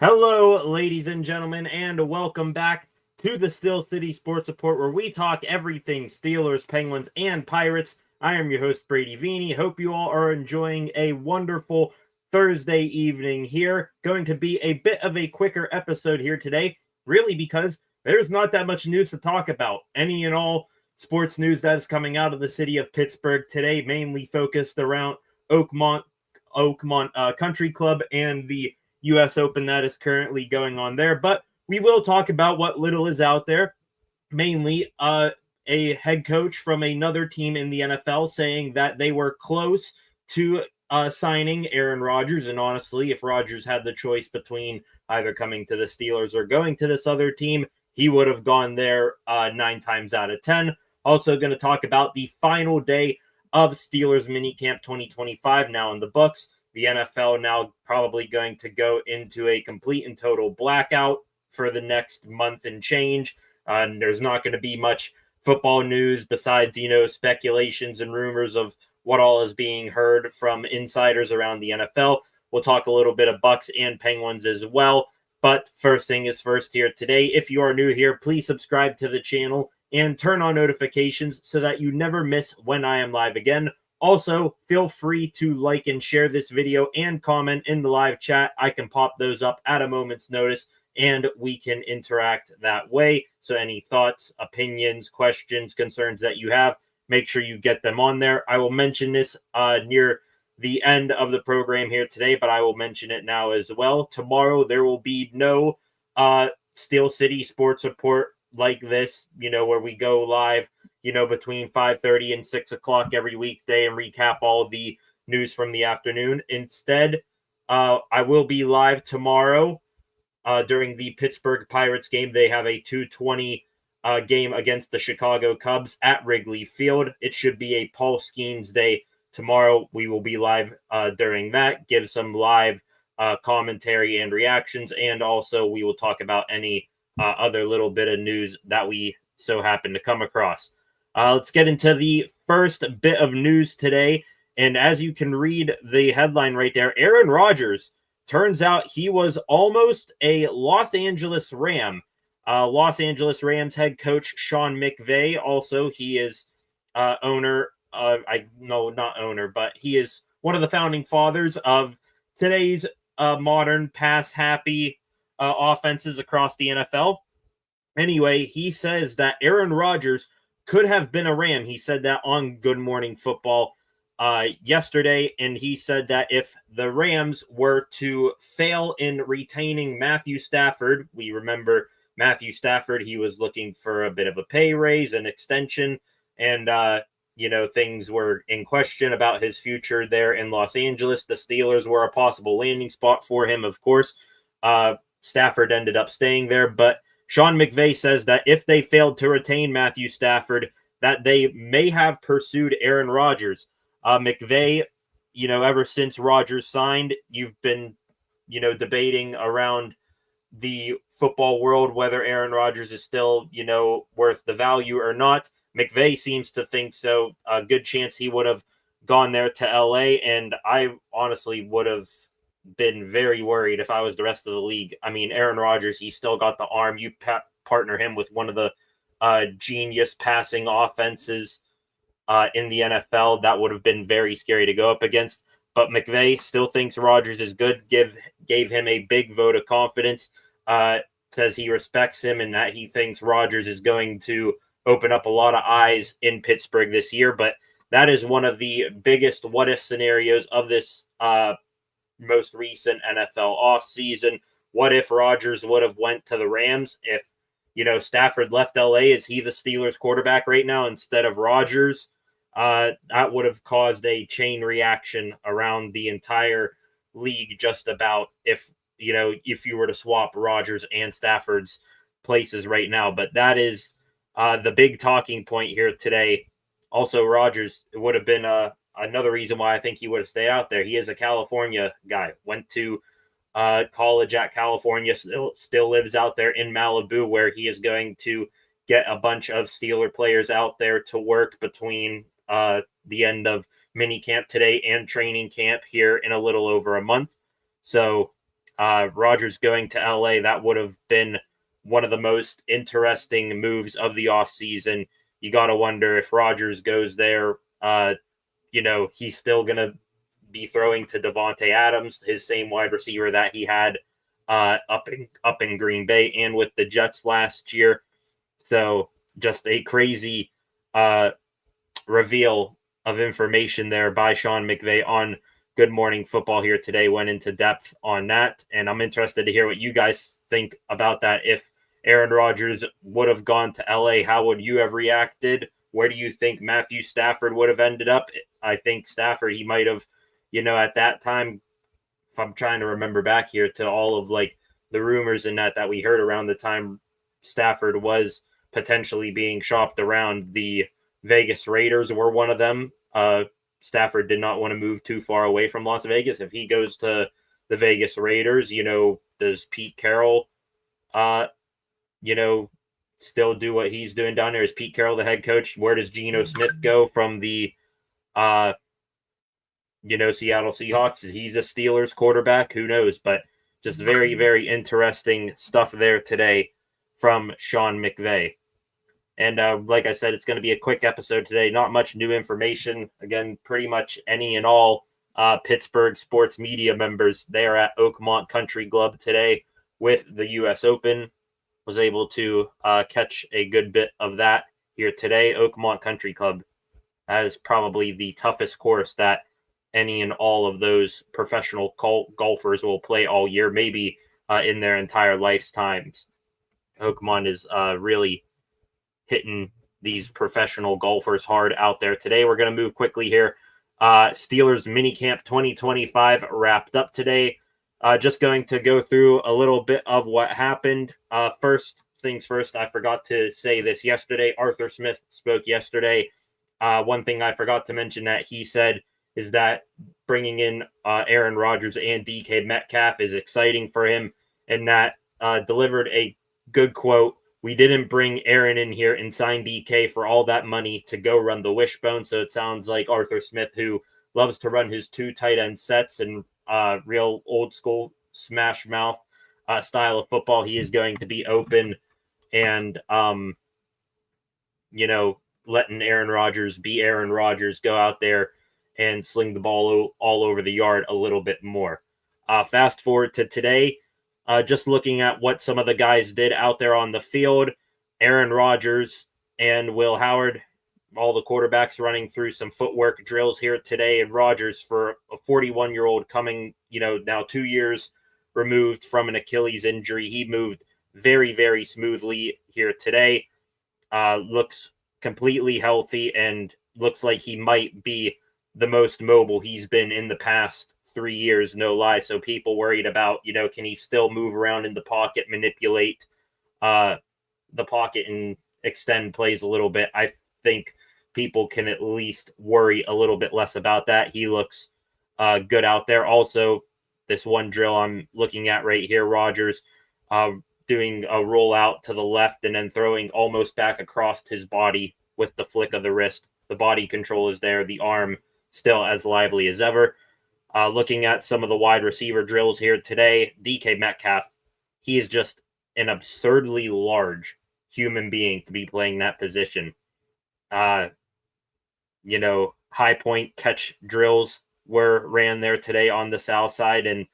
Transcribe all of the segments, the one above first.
Hello, ladies and gentlemen, and welcome back to the Steel City Sports Report, where we talk everything Steelers, Penguins, and Pirates. I am your host, Brady Vini. Hope you all are enjoying a wonderful Thursday evening here. Going to be a bit of a quicker episode here today, really because there's not that much news to talk about. Any and all sports news that is coming out of the city of Pittsburgh today, mainly focused around Oakmont Country Club and the U.S. Open that is currently going on there. But we will talk about what little is out there mainly a head coach from another team in the NFL saying that they were close to signing Aaron Rodgers. And honestly, if Rodgers had the choice between either coming to the Steelers or going to this other team, he would have gone there 9 times out of 10. Also going to talk about the final day of Steelers Minicamp 2025 now in the books. The NFL now probably going to go into a complete and total blackout for the next month and change. And there's not going to be much football news besides, speculations and rumors of what all is being heard from insiders around the NFL. We'll talk a little bit of Bucks and Penguins as well. But first thing is first here today. If you are new here, please subscribe to the channel and turn on notifications so that you never miss when I am live again. Also, feel free to like and share this video and comment in the live chat. I can pop those up at a moment's notice and we can interact that way. So any thoughts, opinions, questions, concerns that you have, make sure you get them on there. I will mention this near the end of the program here today, but I will mention it now as well. Tomorrow, there will be no Steel City Sports Report like this, where we go live, between 5:30 and 6 o'clock every weekday and recap all the news from the afternoon. Instead, I will be live tomorrow during the Pittsburgh Pirates game. They have a 2:20 game against the Chicago Cubs at Wrigley Field. It should be a Paul Skeens day tomorrow. We will be live during that, give some live commentary and reactions, and also we will talk about any other little bit of news that we so happen to come across. Let's get into the first bit of news today. And as you can read the headline right there, Aaron Rodgers, turns out he was almost a Los Angeles Ram. Los Angeles Rams head coach Sean McVay. Also, he is owner. Not owner, but he is one of the founding fathers of today's modern pass-happy offenses across the NFL. Anyway, he says that Aaron Rodgers could have been a Ram. He said that on Good Morning Football yesterday, and he said that if the Rams were to fail in retaining Matthew Stafford, we remember Matthew Stafford, he was looking for a bit of a pay raise, an extension, and things were in question about his future there in Los Angeles. The Steelers were a possible landing spot for him, of course. Stafford ended up staying there, but Sean McVay says that if they failed to retain Matthew Stafford, that they may have pursued Aaron Rodgers. McVay, ever since Rodgers signed, you've been, debating around the football world whether Aaron Rodgers is still, worth the value or not. McVay seems to think so. A good chance he would have gone there to LA, and I honestly would have been very worried if I was the rest of the league. I mean, Aaron Rodgers, he's still got the arm. You partner him with one of the genius passing offenses in the NFL. That would have been very scary to go up against. But McVay still thinks Rodgers is good. Gave him a big vote of confidence. Says he respects him and that he thinks Rodgers is going to open up a lot of eyes in Pittsburgh this year. But that is one of the biggest what-if scenarios of this most recent NFL offseason. What if Rodgers would have went to the Rams? If, Stafford left LA, is he the Steelers quarterback right now instead of Rodgers? That would have caused a chain reaction around the entire league just about if you were to swap Rodgers and Stafford's places right now. But that is the big talking point here today. Also, Rodgers, it would have been another reason why I think he would have stayed out there. He is a California guy, went to college at California, still lives out there in Malibu, where he is going to get a bunch of Steeler players out there to work between the end of minicamp today and training camp here in a little over a month. So Rodgers going to LA, that would have been one of the most interesting moves of the offseason. You got to wonder if Rodgers goes there, he's still going to be throwing to Devontae Adams, his same wide receiver that he had up in Green Bay and with the Jets last year. So just a crazy reveal of information there by Sean McVay on Good Morning Football here today. Went into depth on that, and I'm interested to hear what you guys think about that. If Aaron Rodgers would have gone to LA, how would you have reacted? Where do you think Matthew Stafford would have ended up? I think Stafford, he might have, at that time, if I'm trying to remember back here to all of like the rumors and that we heard around the time Stafford was potentially being shopped around, the Vegas Raiders were one of them. Stafford did not want to move too far away from Las Vegas. If he goes to the Vegas Raiders, does Pete Carroll, still do what he's doing down there? Is Pete Carroll the head coach? Where does Geno Smith go from the, Seattle Seahawks? He's a Steelers quarterback. Who knows? But just very, very interesting stuff there today from Sean McVay. And like I said, it's going to be a quick episode today. Not much new information. Again, pretty much any and all Pittsburgh sports media members. They are at Oakmont Country Club today with the U.S. Open. Was able to catch a good bit of that here today. Oakmont Country Club. That is probably the toughest course that any and all of those professional golfers will play all year, maybe in their entire lifetimes. Oakmont is really hitting these professional golfers hard out there today. We're going to move quickly here. Steelers Minicamp 2025 wrapped up today. Just going to go through a little bit of what happened. First things first, I forgot to say this yesterday. Arthur Smith spoke yesterday. One thing I forgot to mention that he said is that bringing in Aaron Rodgers and DK Metcalf is exciting for him, and that delivered a good quote. We didn't bring Aaron in here and sign DK for all that money to go run the wishbone. So it sounds like Arthur Smith, who loves to run his two tight end sets and real old school smash mouth style of football, he is going to be open and, letting Aaron Rodgers be Aaron Rodgers, go out there and sling the ball all over the yard a little bit more. Fast forward to today. Just looking at what some of the guys did out there on the field, Aaron Rodgers and Will Howard, all the quarterbacks running through some footwork drills here today. And Rodgers, for a 41-year-old coming, now 2 years removed from an Achilles injury, he moved very, very smoothly here today. Looks completely healthy and looks like he might be the most mobile he's been in the past 3 years, no lie. So people worried about, can he still move around in the pocket, manipulate the pocket and extend plays a little bit? I think people can at least worry a little bit less about that. He looks good out there. Also, this one drill I'm looking at right here, Rodgers doing a roll out to the left and then throwing almost back across his body with the flick of the wrist. The body control is there. The arm still as lively as ever. Looking at some of the wide receiver drills here today, DK Metcalf, he is just an absurdly large human being to be playing that position. High point catch drills were ran there today on the south side, and,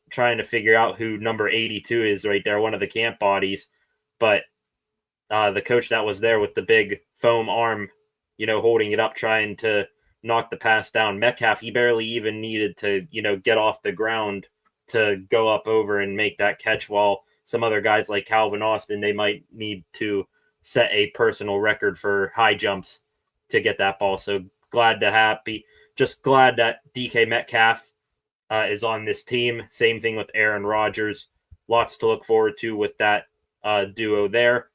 trying to figure out who number 82 is right there, one of the camp bodies. But the coach that was there with the big foam arm, holding it up, trying to knock the pass down. Metcalf, he barely even needed to, get off the ground to go up over and make that catch, while some other guys like Calvin Austin, they might need to set a personal record for high jumps to get that ball. So glad that DK Metcalf is on this team. Same thing with Aaron Rodgers. Lots to look forward to with that duo there.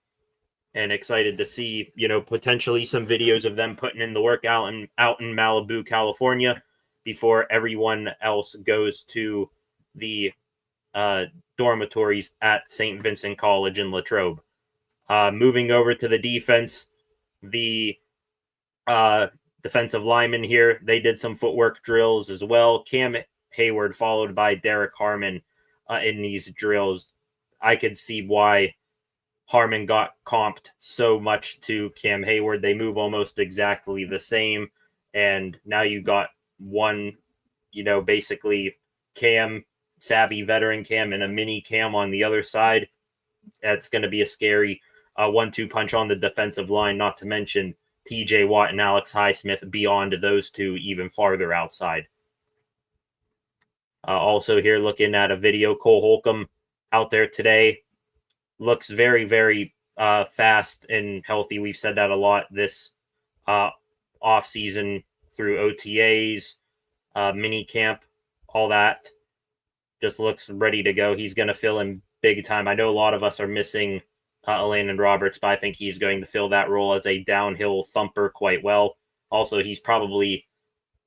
And excited to see, potentially some videos of them putting in the work out in Malibu, California, before everyone else goes to the dormitories at St. Vincent College in Latrobe. Moving over to the defense, the defensive linemen here, they did some footwork drills as well. Cam Hayward followed by Derek Harmon in these drills. I could see why Harmon got comped so much to Cam Hayward. They move almost exactly the same. And now you got one, basically Cam, savvy veteran Cam, and a mini Cam on the other side. That's going to be a scary 1-2 punch on the defensive line, not to mention TJ Watt and Alex Highsmith beyond those two, even farther outside. Also here looking at a video, Cole Holcomb out there today. looks very, very fast and healthy. We've said that a lot this off season through OTAs, minicamp, all that. Just looks ready to go. He's going to fill in big time. I know a lot of us are missing Landon Roberts, but I think he's going to fill that role as a downhill thumper quite well. Also, he's probably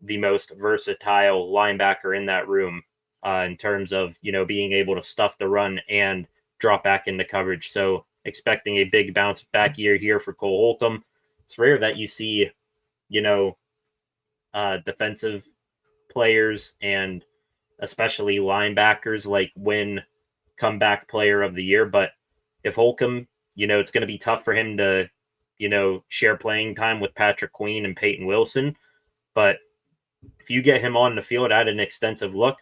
the most versatile linebacker in that room in terms of, being able to stuff the run and drop back into coverage. So expecting a big bounce back year here for Cole Holcomb. It's rare that you see, defensive players and especially linebackers win comeback player of the year. But if Holcomb, it's going to be tough for him to, share playing time with Patrick Queen and Peyton Wilson. But if you get him on the field at an extensive look,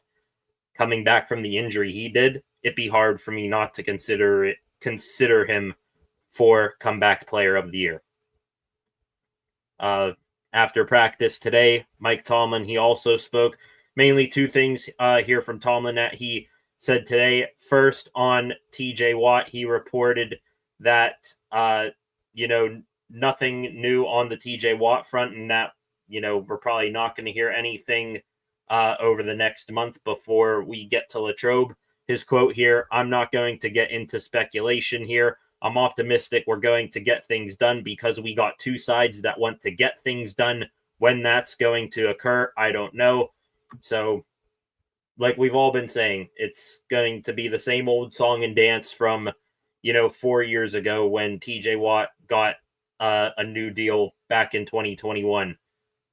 coming back from the injury he did, it'd be hard for me not to consider him for comeback player of the year. After practice today, Mike Tomlin, he also spoke. Mainly two things here from Tomlin that he said today. First, on TJ Watt, he reported that, nothing new on the TJ Watt front, and that, we're probably not going to hear anything over the next month before we get to Latrobe. His quote here, "I'm not going to get into speculation here. I'm optimistic we're going to get things done because we got two sides that want to get things done. When that's going to occur, I don't know." So, like we've all been saying, it's going to be the same old song and dance from, 4 years ago when TJ Watt got a new deal back in 2021.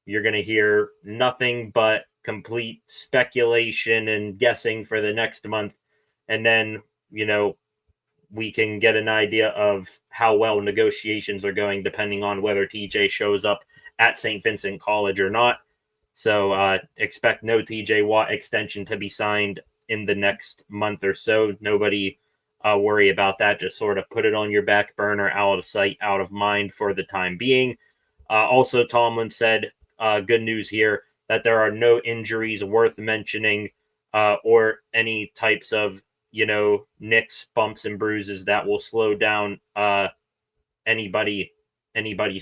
You're going to hear nothing but complete speculation and guessing for the next month. And then, we can get an idea of how well negotiations are going depending on whether TJ shows up at St. Vincent College or not. So expect no TJ Watt extension to be signed in the next month or so. Nobody worry about that. Just sort of put it on your back burner, out of sight, out of mind for the time being. Also, Tomlin said, good news here, that there are no injuries worth mentioning or any types of, nicks, bumps, and bruises that will slow down anybody's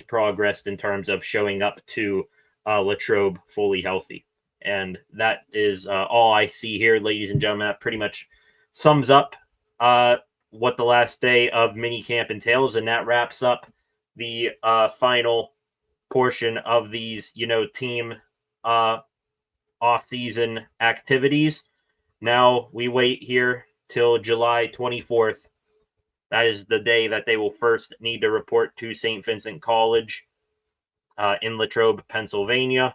progress in terms of showing up to Latrobe fully healthy. And that is all I see here, ladies and gentlemen. That pretty much sums up what the last day of minicamp entails, and that wraps up the final portion of these, team off-season activities. Now we wait here till July 24th. That is the day that they will first need to report to St. Vincent College in Latrobe, Pennsylvania.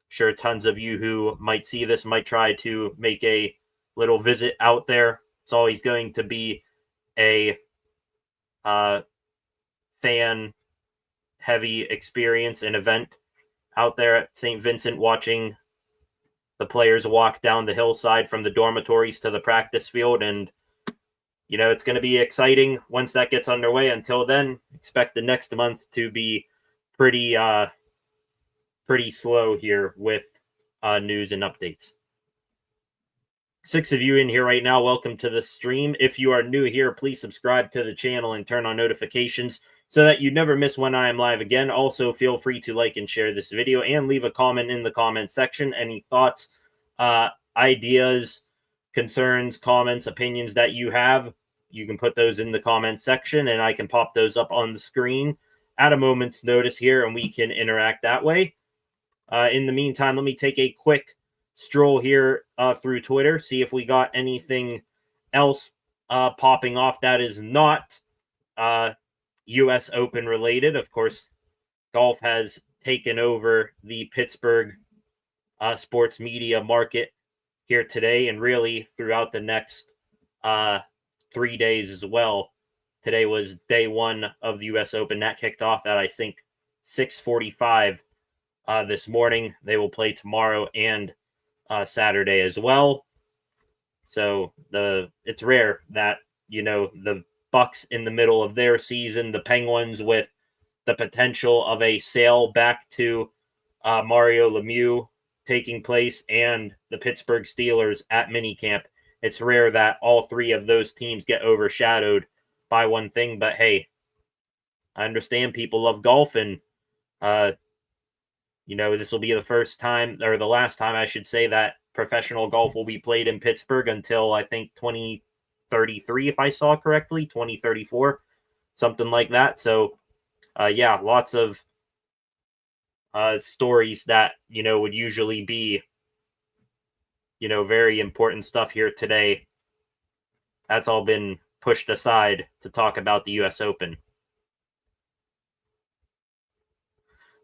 Sure, tons of you who might see this might try to make a little visit out there. It's always going to be a fan-heavy experience and event out there at St. Vincent, watching the players walk down the hillside from the dormitories to the practice field. And, it's going to be exciting once that gets underway. Until then, expect the next month to be pretty slow here with news and updates. 6 of you in here right now, welcome to the stream. If you are new here, please subscribe to the channel and turn on notifications so that you never miss when I am live again. Also, feel free to like and share this video and leave a comment in the comment section. Any thoughts, ideas, concerns, comments, opinions that you have, you can put those in the comment section and I can pop those up on the screen at a moment's notice here and we can interact that way. In the meantime, let me take a quick stroll here through Twitter, see if we got anything else popping off that is not U.S. Open related. Of course, golf has taken over the Pittsburgh sports media market here today and really throughout the next 3 days as well. Today was day one of the U.S. Open. That kicked off at, I think, 6:45 this morning. They will play tomorrow and Saturday as well. So it's rare that, the Bucks in the middle of their season, the Penguins with the potential of a sail back to Mario Lemieux taking place, and the Pittsburgh Steelers at minicamp it's rare that all three of those teams get overshadowed by one thing. But hey, I understand people love golf, and this will be the first time, or the last time, I should say, that professional golf will be played in Pittsburgh until I think 2033, if I saw correctly, 2034, something like that. So, lots of stories that, would usually be, very important stuff here today. That's all been pushed aside to talk about the U.S. Open.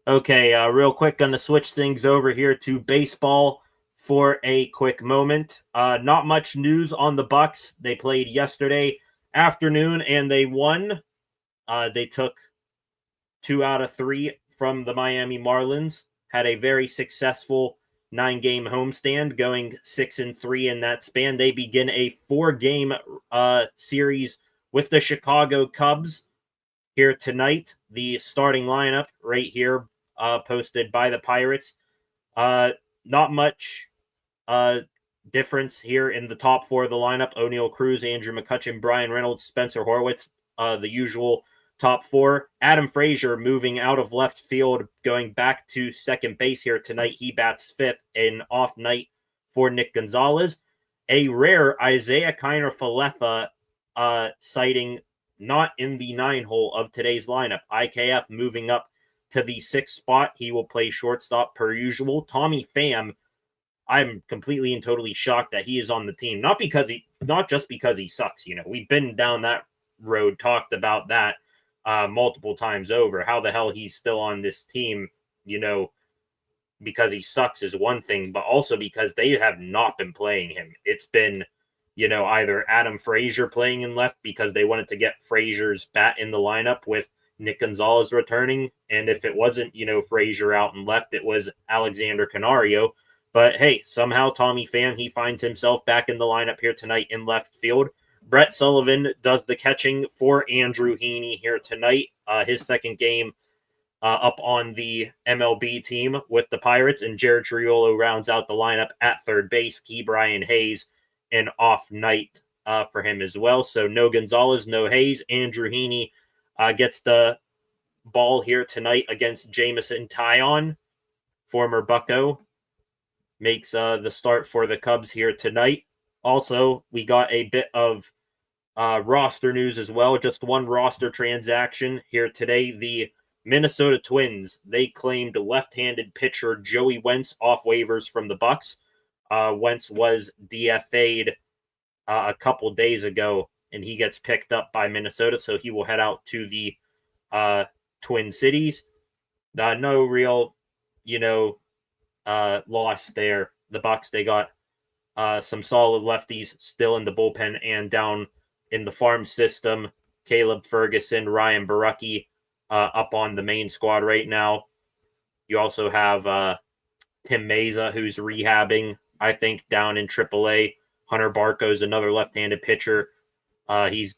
Okay, real quick, going to switch things over here to baseball for a quick moment. Not much news on the Bucks. They played yesterday afternoon and they won. They took 2 out of 3 from the Miami Marlins. Had a very successful 9-game homestand, going 6-3 in that span. They begin a 4-game series with the Chicago Cubs here tonight. The starting lineup right here, posted by the Pirates. Not much difference here in the top 4 of the lineup. O'Neal Cruz, Andrew McCutchen, Brian Reynolds, Spencer Horwitz, the usual top 4. Adam Frazier moving out of left field, going back to second base here tonight. He bats 5th, an off night for Nick Gonzalez. A rare Isaiah Kiner-Falefa sighting, not in the 9-hole of today's lineup. IKF moving up to the 6th spot. He will play shortstop per usual. Tommy Pham, I'm completely and totally shocked that he is on the team. Not just because he sucks. We've been down that road, talked about that multiple times over. How the hell he's still on this team, because he sucks is one thing, but also because they have not been playing him. It's been, either Adam Frazier playing in left because they wanted to get Frazier's bat in the lineup with Nick Gonzalez returning. And if it wasn't, Frazier out in left, it was Alexander Canario. But hey, somehow Tommy Pham, he finds himself back in the lineup here tonight in left field. Brett Sullivan does the catching for Andrew Heaney here tonight. His second game up on the MLB team with the Pirates. And Jared Triolo rounds out the lineup at third base. Key Brian Hayes, an off night for him as well. So no Gonzalez, no Hayes. Andrew Heaney gets the ball here tonight against Jameson Taillon, former Bucco. Makes the start for the Cubs here tonight. Also, we got a bit of roster news as well. Just one roster transaction here today. The Minnesota Twins, they claimed left-handed pitcher Joey Wentz off waivers from the Bucks. Wentz was DFA'd a couple days ago, and he gets picked up by Minnesota, so he will head out to the Twin Cities. No real, loss there. The Bucks, they got some solid lefties still in the bullpen and down in the farm system. Caleb Ferguson, Ryan Barucki up on the main squad right now. You also have Tim Meza, who's rehabbing, I think, down in AAA. Hunter Barco's another left-handed pitcher. He's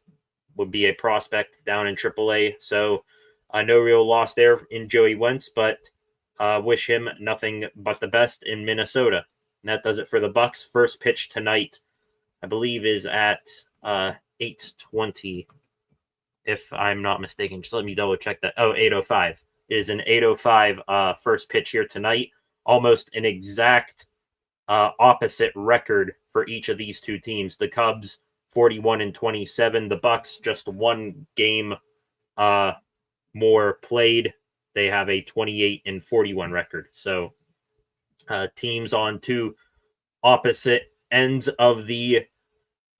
would be a prospect down in AAA. So no real loss there in Joey Wentz, but wish him nothing but the best in Minnesota. And that does it for the Bucks. First pitch tonight, I believe, is at 8:20, if I'm not mistaken. Just let me double check that. 8:05. It is an 8:05 first pitch here tonight. Almost an exact opposite record for each of these two teams. The Cubs 41-27. The Bucks just one game more played. They have a 28-41 record. So teams on two opposite ends of the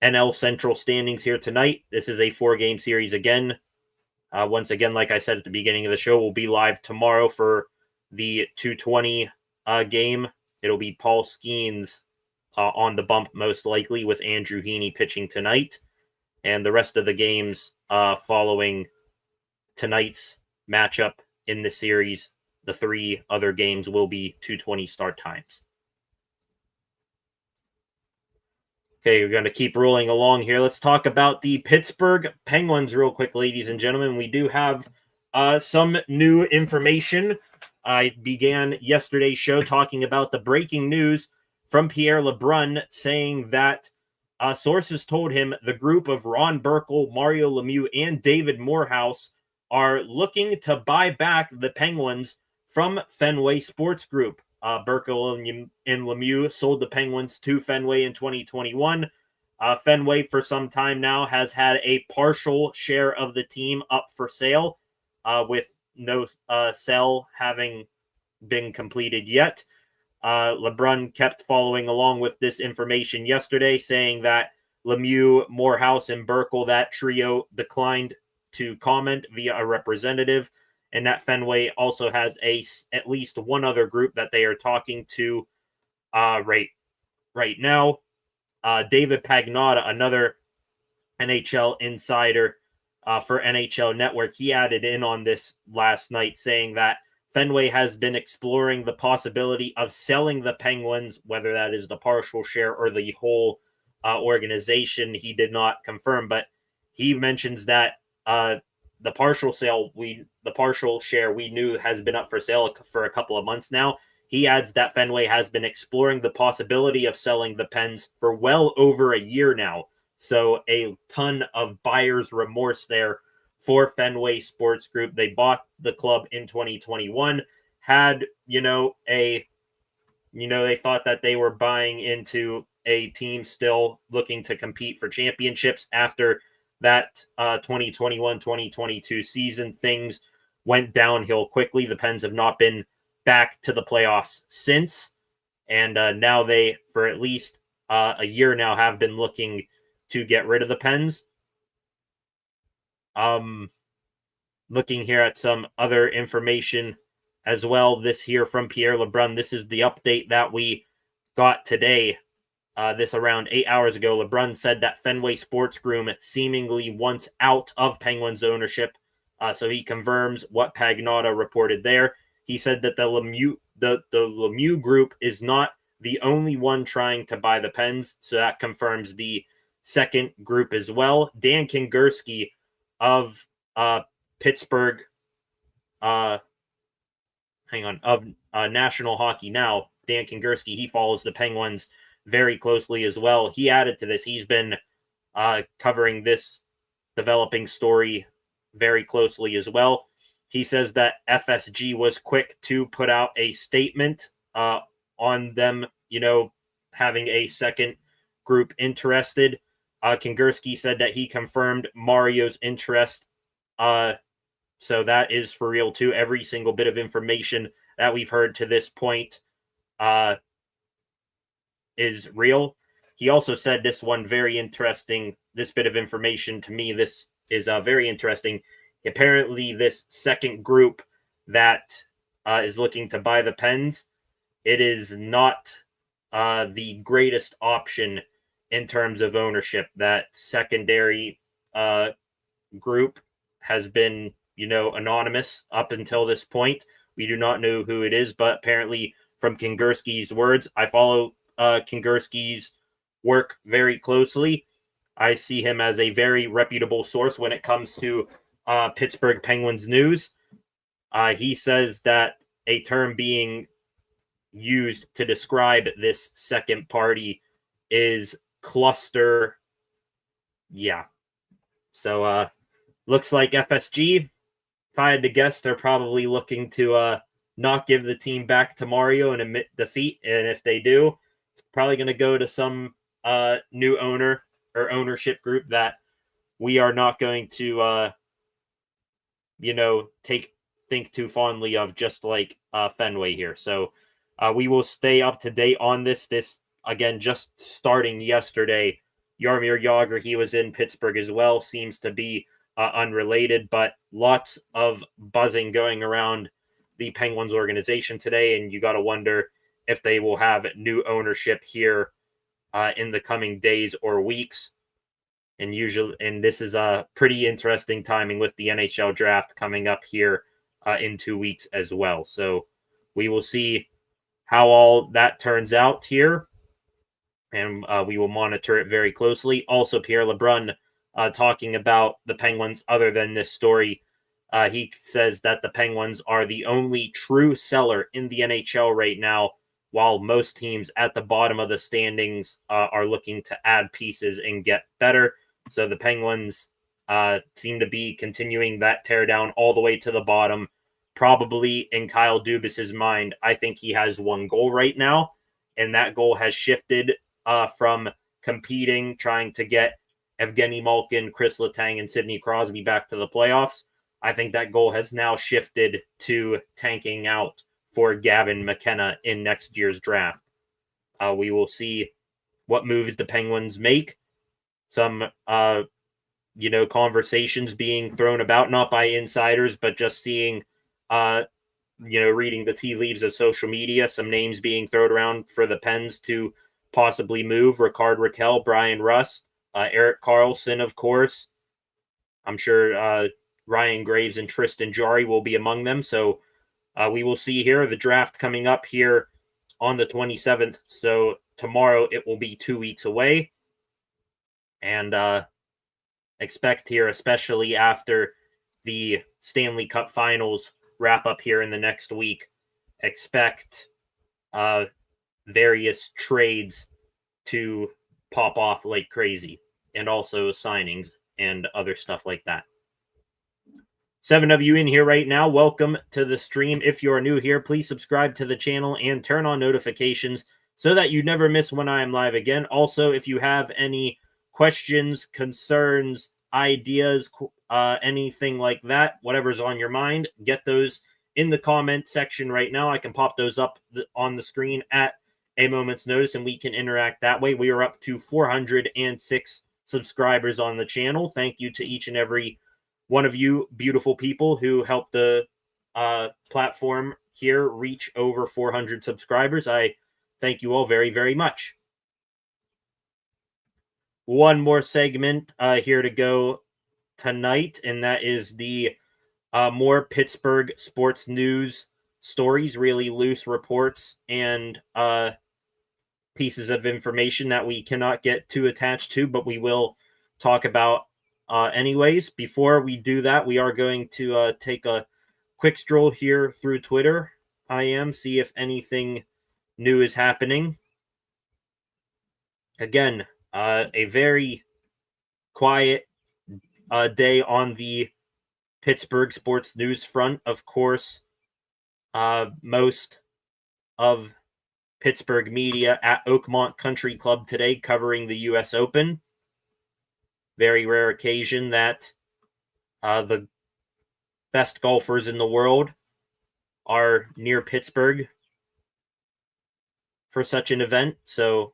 NL Central standings here tonight. This is a 4-game series again. Once again, like I said at the beginning of the show, we'll be live tomorrow for the 2:20 game. It'll be Paul Skeens on the bump, most likely, with Andrew Heaney pitching tonight. And the rest of the games following tonight's matchup in the series, the 3 other games will be 2:20 start times. Okay, we're going to keep rolling along here. Let's talk about the Pittsburgh Penguins real quick, ladies and gentlemen. We do have some new information. I began yesterday's show talking about the breaking news from Pierre LeBrun saying that sources told him the group of Ron Burkle, Mario Lemieux, and David Morehouse are looking to buy back the Penguins from Fenway Sports Group. Burkle and Lemieux sold the Penguins to Fenway in 2021. Fenway, for some time now, has had a partial share of the team up for sale, with no sale having been completed yet. LeBrun kept following along with this information yesterday, saying that Lemieux, Morehouse, and Burkle, that trio, declined to comment via a representative, and that Fenway also has at least one other group that they are talking to right now. David Pagnotta, another NHL insider for NHL Network, he added in on this last night, saying that Fenway has been exploring the possibility of selling the Penguins, whether that is the partial share or the whole organization. He did not confirm, but he mentions that the partial share we knew has been up for sale for a couple of months now. He adds that Fenway has been exploring the possibility of selling the Pens for well over a year now. So a ton of buyer's remorse there for Fenway Sports Group. They bought the club in 2021, had, they thought that they were buying into a team still looking to compete for championships. After that 2021-2022 season, things went downhill quickly. The Pens have not been back to the playoffs since. And now they, for at least a year now, have been looking to get rid of the Pens. Looking here at some other information as well. This here from Pierre LeBrun. This is the update that we got today. This around 8 hours ago. LeBrun said that Fenway Sports Group seemingly wants out of Penguins ownership. So he confirms what Pagnotta reported there. He said that the Lemieux group is not the only one trying to buy the Pens. So that confirms the second group as well. Dan Kingerski of Pittsburgh, of National Hockey Now, Dan Kingerski, he follows the Penguins very closely as well. He added to this. He's been covering this developing story very closely as well. He says that FSG was quick to put out a statement on them, having a second group interested. Kingerski said that he confirmed Mario's interest. So that is for real too. Every single bit of information that we've heard to this point is real. He also said this one very interesting, this bit of information to me, this is very interesting. Apparently this second group that is looking to buy the Pens, it is not the greatest option in terms of ownership. That secondary group has been, anonymous up until this point. We do not know who it is, but apparently from Kingerski's words, I follow Kingerski's work very closely. I see him as a very reputable source when it comes to Pittsburgh Penguins news. He says that a term being used to describe this second party is cluster. Yeah. So looks like FSG, if I had to guess, they're probably looking to not give the team back to Mario and admit defeat. And if they do, it's probably going to go to some new owner or ownership group that we are not going to, think too fondly of, just like Fenway here. So we will stay up to date on this. This, again, just starting yesterday. Jaromir Jagr, he was in Pittsburgh as well, seems to be unrelated, but lots of buzzing going around the Penguins organization today, and you got to wonder if they will have new ownership here in the coming days or weeks. And this is a pretty interesting timing with the NHL draft coming up here in 2 weeks as well. So we will see how all that turns out here, and we will monitor it very closely. Also, Pierre LeBrun talking about the Penguins other than this story. He says that the Penguins are the only true seller in the NHL right now. while most teams at the bottom of the standings are looking to add pieces and get better. So the Penguins seem to be continuing that teardown all the way to the bottom. Probably in Kyle Dubas's mind, I think he has one goal right now, and that goal has shifted from competing, trying to get Evgeny Malkin, Chris Letang, and Sidney Crosby back to the playoffs. I think that goal has now shifted to tanking out for Gavin McKenna in next year's draft. We will see what moves the Penguins make. Some, conversations being thrown about, not by insiders, but just seeing, reading the tea leaves of social media, some names being thrown around for the Pens to possibly move. Ricard Raquel, Brian Rust, Erik Karlsson, of course. I'm sure Ryan Graves and Tristan Jarry will be among them. So we will see here. The draft coming up here on the 27th. So tomorrow it will be 2 weeks away. And expect here, especially after the Stanley Cup Finals wrap up here in the next week, expect various trades to pop off like crazy, and also signings and other stuff like that. 7 of you in here right now, welcome to the stream. If you're new here, please subscribe to the channel and turn on notifications so that you never miss when I am live again. Also, if you have any questions, concerns, ideas, anything like that, whatever's on your mind, get those in the comment section right now. I can pop those up on the screen at a moment's notice, and we can interact that way. We are up to 406 subscribers on the channel. Thank you to each and every one of you beautiful people who helped the platform here reach over 400 subscribers. I thank you all very, very much. One more segment here to go tonight, and that is the more Pittsburgh sports news stories, really loose reports and pieces of information that we cannot get too attached to, but we will talk about anyways. Before we do that, we are going to take a quick stroll here through Twitter. See if anything new is happening. Again, a very quiet day on the Pittsburgh sports news front. Of course, most of Pittsburgh media at Oakmont Country Club today covering the U.S. Open. Very rare occasion that the best golfers in the world are near Pittsburgh for such an event. So,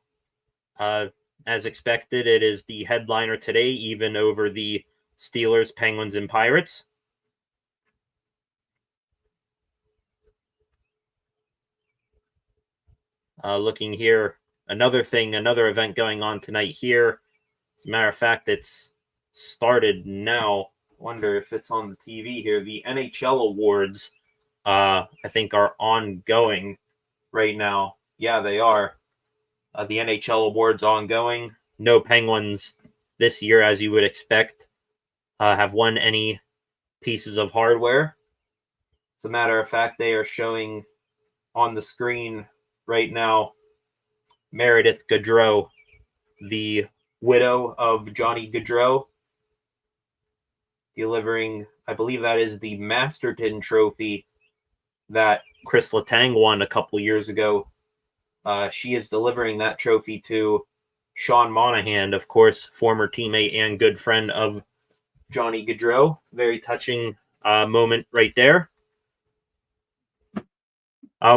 as expected, it is the headliner today, even over the Steelers, Penguins, and Pirates. Looking here, another event going on tonight here. As a matter of fact, it's started now. Wonder if it's on the TV here. The NHL awards, I think, are ongoing right now. Yeah, they are. The NHL awards ongoing. No Penguins this year, as you would expect, have won any pieces of hardware. As a matter of fact, they are showing on the screen right now Meredith Gaudreau, the widow of Johnny Gaudreau, delivering, I believe that is the Masterton Trophy that Chris Letang won a couple years ago. She is delivering that trophy to Sean Monahan, of course, former teammate and good friend of Johnny Gaudreau. Very touching moment right there.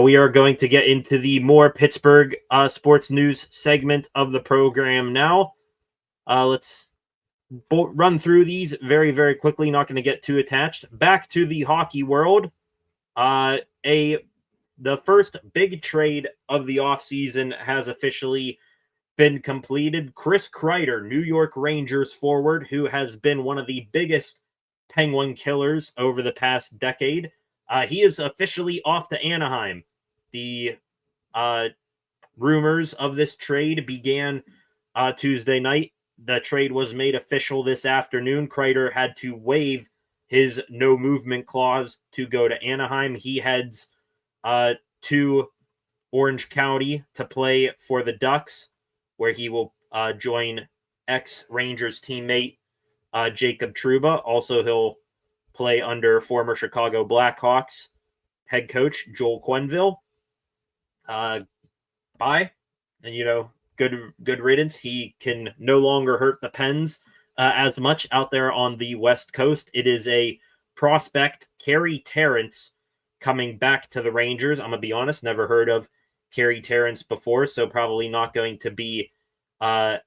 We are going to get into the more Pittsburgh sports news segment of the program now. Let's run through these very, very quickly. Not going to get too attached. Back to the hockey world. The first big trade of the offseason has officially been completed. Chris Kreider, New York Rangers forward, who has been one of the biggest Penguin killers over the past decade. He is officially off to Anaheim. The rumors of this trade began Tuesday night. The trade was made official this afternoon. Kreider had to waive his no-movement clause to go to Anaheim. He heads to Orange County to play for the Ducks, where he will join ex-Rangers teammate Jacob Trouba. Also, he'll play under former Chicago Blackhawks head coach Joel Quenneville. Bye, and good riddance. He can no longer hurt the Pens as much out there on the West Coast. It is a prospect, Carey Terrence, coming back to the Rangers. I'm gonna be honest, never heard of Carey Terrence before, so probably not going to be a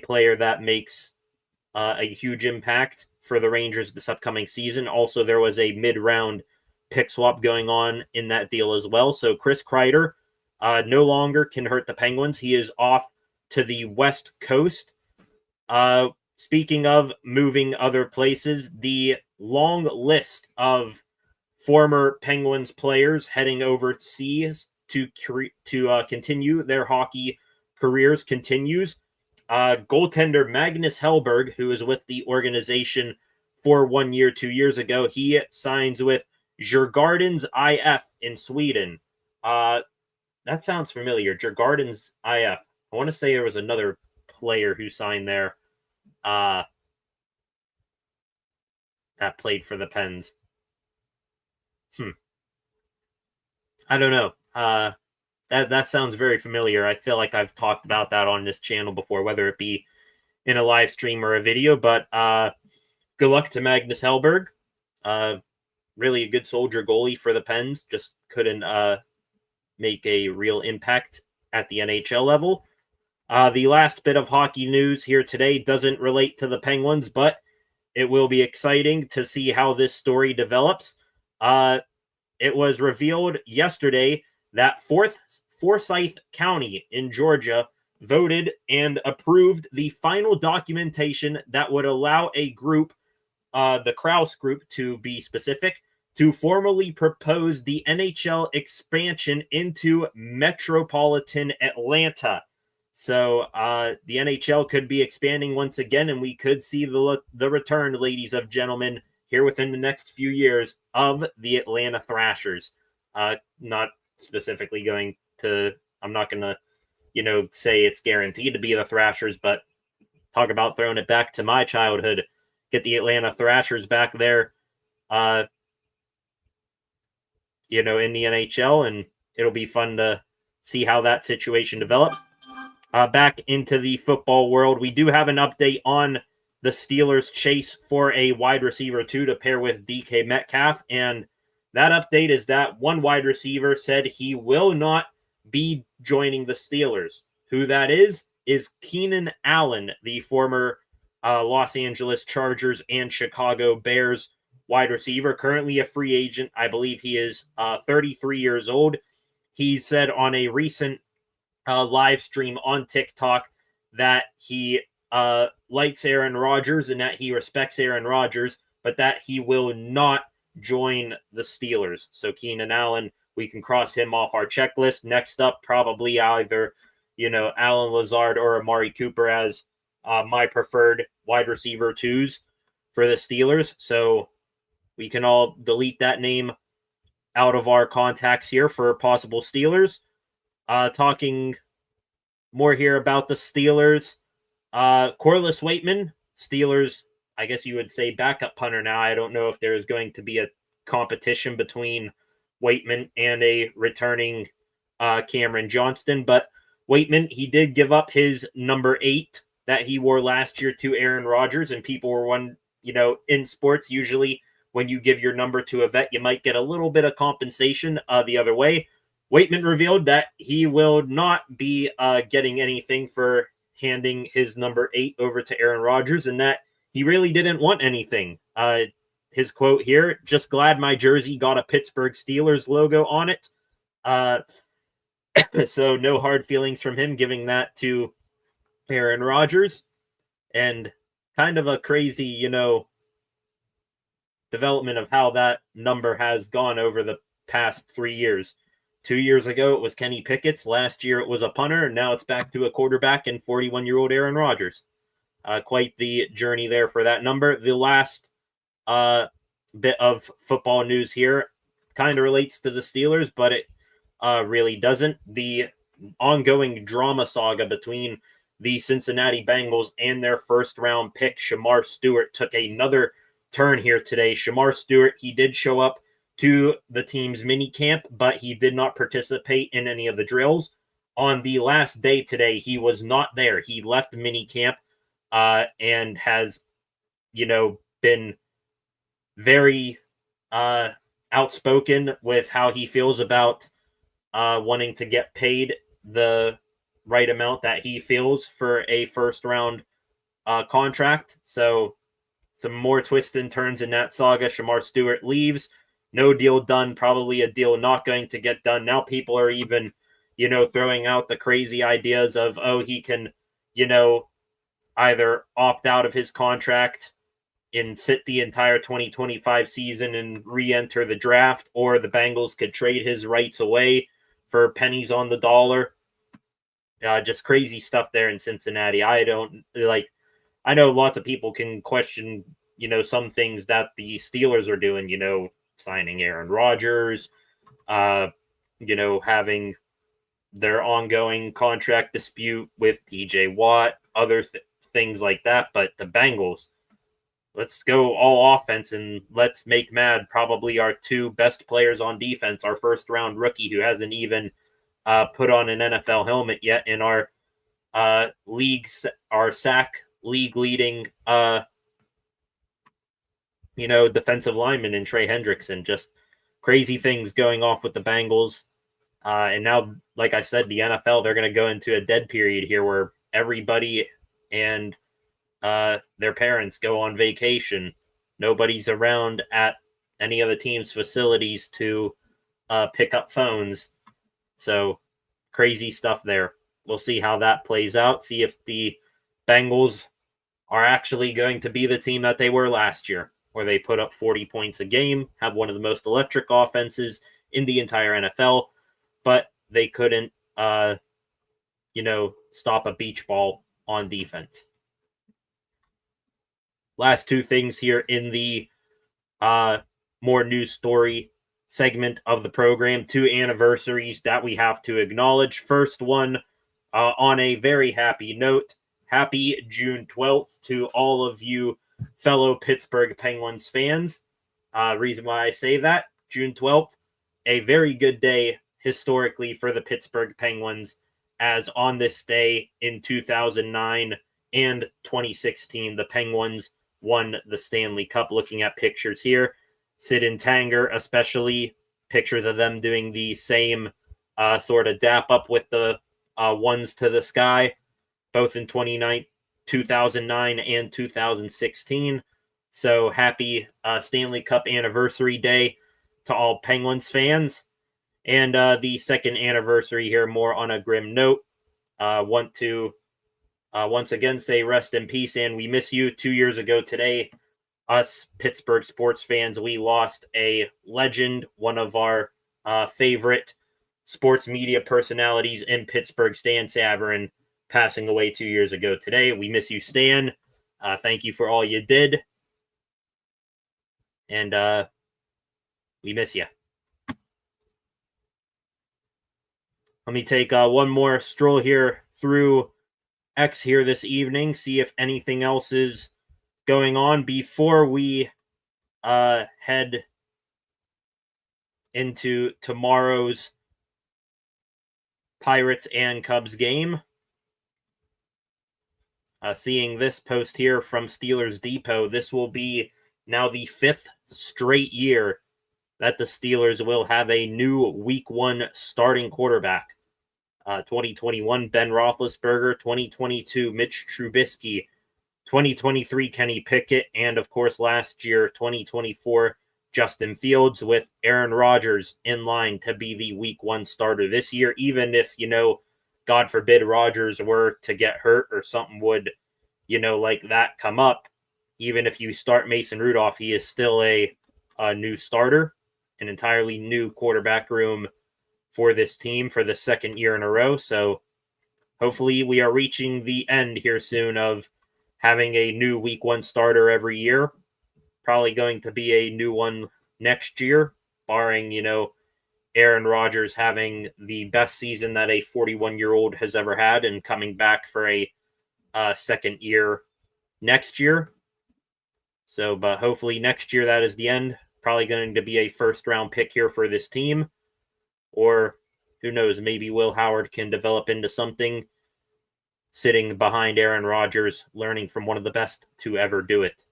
player that makes a huge impact for the Rangers this upcoming season. Also, there was a mid-round pick swap going on in that deal as well. So Chris Kreider no longer can hurt the Penguins. He is off to the West Coast. Speaking of moving other places, the long list of former Penguins players heading overseas to continue their hockey careers continues. Goaltender Magnus Hellberg, who was with the organization for 1 year, 2 years ago, he signs with Djurgårdens IF in Sweden. That sounds familiar. Djurgårdens IF. I want to say there was another player who signed there that played for the Pens. I don't know. That sounds very familiar. I feel like I've talked about that on this channel before, whether it be in a live stream or a video. But good luck to Magnus Hellberg. Really a good soldier goalie for the Pens. Just couldn't make a real impact at the NHL level. The last bit of hockey news here today doesn't relate to the Penguins, but it will be exciting to see how this story develops. It was revealed yesterday that Forsyth County in Georgia voted and approved the final documentation that would allow a group, the Krause Group to be specific, to formally propose the NHL expansion into metropolitan Atlanta. So the NHL could be expanding once again, and we could see the return, ladies and gentlemen, here within the next few years of the Atlanta Thrashers. Not specifically going to, I'm not going to, say it's guaranteed to be the Thrashers, but talk about throwing it back to my childhood. Get the Atlanta Thrashers back there, in the NHL, and it'll be fun to see how that situation develops. Back into the football world, we do have an update on the Steelers' chase for a wide receiver 2 to pair with DK Metcalf, and that update is that one wide receiver said he will not be joining the Steelers. Who that is Keenan Allen, the former Los Angeles Chargers and Chicago Bears wide receiver, currently a free agent. I believe he is 33 years old. He said on a recent live stream on TikTok that he likes Aaron Rodgers and that he respects Aaron Rodgers, but that he will not join the Steelers. So Keenan Allen, we can cross him off our checklist. Next up, probably either, Alan Lazard or Amari Cooper as my preferred wide receiver 2s for the Steelers. So we can all delete that name out of our contacts here for possible Steelers. Talking more here about the Steelers. Corliss Waitman, Steelers, I guess you would say backup punter now. I don't know if there's going to be a competition between Waitman and a returning Cameron Johnston, but Waitman, he did give up his number 8 that he wore last year to Aaron Rodgers, and people were in sports, usually when you give your number to a vet, you might get a little bit of compensation the other way. Waitman revealed that he will not be getting anything for handing his number 8 over to Aaron Rodgers, and that he really didn't want anything. His quote here, "Just glad my jersey got a Pittsburgh Steelers logo on it." So no hard feelings from him giving that to Aaron Rodgers. And kind of a crazy, development of how that number has gone over the past 3 years. 2 years ago, it was Kenny Pickett's. Last year, it was a punter. And now it's back to a quarterback and 41-year-old Aaron Rodgers. Quite the journey there for that number. The last bit of football news here kind of relates to the Steelers, but it really doesn't. The ongoing drama saga between the Cincinnati Bengals and their first round pick, Shamar Stewart, took another turn here today. Shamar Stewart, he did show up to the team's minicamp, but he did not participate in any of the drills. On the last day today, he was not there. He left minicamp and has, been very outspoken with how he feels about wanting to get paid the right amount that he feels for a first round contract. So some more twists and turns in that saga. Shamar Stewart leaves. No deal done. Probably a deal not going to get done. Now people are even, throwing out the crazy ideas of, he can, either opt out of his contract and sit the entire 2025 season and re-enter the draft, or the Bengals could trade his rights away for pennies on the dollar. Just crazy stuff there in Cincinnati. I know lots of people can question, some things that the Steelers are doing, signing Aaron Rodgers, having their ongoing contract dispute with TJ Watt, other things like that. But the Bengals, let's go all offense and let's make mad probably our two best players on defense, our first round rookie who hasn't even put on an NFL helmet yet, in our sack league leading defensive lineman in Trey Hendrickson. Just crazy things going off with the Bengals. And now, like I said, the NFL, they're going to go into a dead period here where everybody and their parents go on vacation. Nobody's around at any of the team's facilities to pick up phones. So crazy stuff there. We'll see how that plays out. See if the Bengals are actually going to be the team that they were last year, where they put up 40 points a game, have one of the most electric offenses in the entire NFL, but they couldn't, stop a beach ball on defense. Last two things here in the more news story segment of the program. Two anniversaries that we have to acknowledge. First one, on a very happy note, happy June 12th to all of you fellow Pittsburgh Penguins fans. Reason why I say that, June 12th, a very good day historically for the Pittsburgh Penguins, as on this day in 2009 and 2016, the Penguins won the Stanley Cup. Looking at pictures here, Sid and Tanger, especially pictures of them doing the same sort of dap up with the ones to the sky, both in 2009 and 2016. So happy Stanley Cup anniversary day to all Penguins fans. And the second anniversary here, more on a grim note. Want to once again say rest in peace, and we miss you. 2 years ago today, us Pittsburgh sports fans, we lost a legend, one of our favorite sports media personalities in Pittsburgh, Stan Savran, passing away 2 years ago today. We miss you, Stan. Thank you for all you did. And we miss you. Let me take one more stroll here through X here this evening, see if anything else is going on before we head into tomorrow's Pirates and Cubs game. Seeing this post here from Steelers Depot, this will be now the 5th straight year that the Steelers will have a new Week 1 starting quarterback. 2021, Ben Roethlisberger. 2022, Mitch Trubisky. 2023, Kenny Pickett. And, of course, last year, 2024, Justin Fields, with Aaron Rodgers in line to be the Week 1 starter this year. Even if, God forbid, Rodgers were to get hurt or something would, like that come up, even if you start Mason Rudolph, he is still a new starter, an entirely new quarterback room for this team for the second year in a row. So hopefully we are reaching the end here soon of having a new Week 1 starter every year. Probably going to be a new one next year, barring, Aaron Rodgers having the best season that a 41-year-old has ever had and coming back for a second year next year. So, but hopefully next year that is the end. Probably going to be a first-round pick here for this team. Or who knows, maybe Will Howard can develop into something sitting behind Aaron Rodgers, learning from one of the best to ever do it.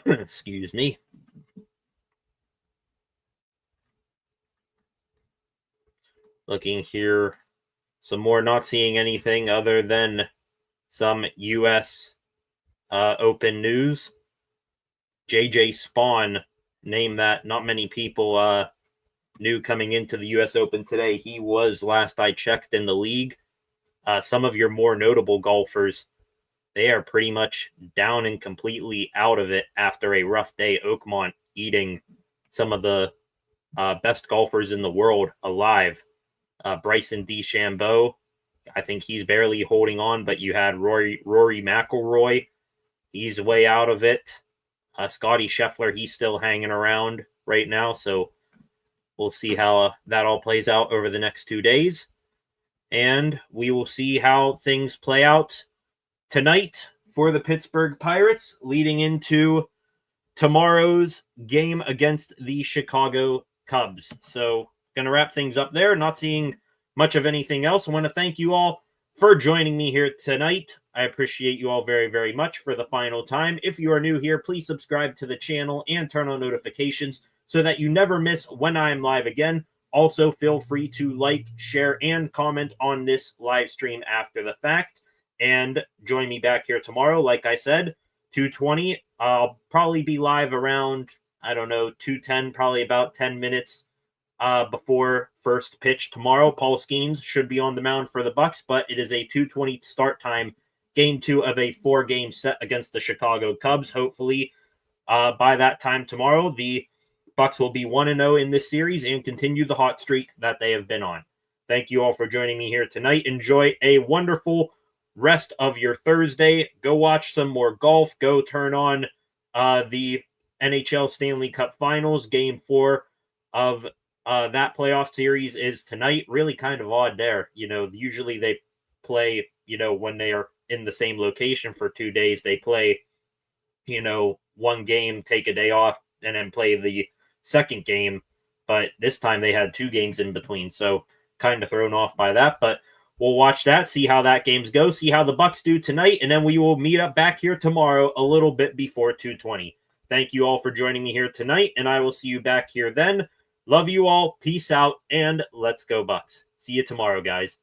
Excuse me. Looking here, some more, not seeing anything other than some U.S. Open news. J.J. Spawn, name that not many people knew coming into the U.S. Open today. He was, last I checked, in the league. Some of your more notable golfers, they are pretty much down and completely out of it after a rough day. Oakmont eating some of the best golfers in the world alive. Bryson DeChambeau, I think he's barely holding on, but you had Rory McIlroy. He's way out of it. Scotty Scheffler, he's still hanging around right now, so we'll see how that all plays out over the next 2 days. And we will see how things play out tonight for the Pittsburgh Pirates, leading into tomorrow's game against the Chicago Cubs. So, going to wrap things up there. Not seeing much of anything else. I want to thank you all for joining me here tonight. I appreciate you all very, very much for the final time. If you are new here, please subscribe to the channel and turn on notifications so that you never miss when I am live again. Also, feel free to like, share, and comment on this live stream after the fact. And join me back here tomorrow. Like I said, 2:20. I'll probably be live around, 2:10, probably about 10 minutes before first pitch tomorrow. Paul Skeens should be on the mound for the Bucks, but it is a 2:20 start time, game 2 of a 4-game set against the Chicago Cubs. Hopefully, by that time tomorrow, the Bucks will be 1-0 in this series and continue the hot streak that they have been on. Thank you all for joining me here tonight. Enjoy a wonderful rest of your Thursday. Go watch some more golf. Go turn on the NHL Stanley Cup Finals. Game 4 of that playoff series is tonight. Really kind of odd there. Usually they play, when they are in the same location for 2 days, they play, one game, take a day off, and then play the second game. But this time they had 2 games in between. So kind of thrown off by that. But we'll watch that, see how that games go, see how the Bucks do tonight, and then we will meet up back here tomorrow a little bit before 2:20. Thank you all for joining me here tonight, and I will see you back here then. Love you all. Peace out, and let's go Bucks. See you tomorrow, guys.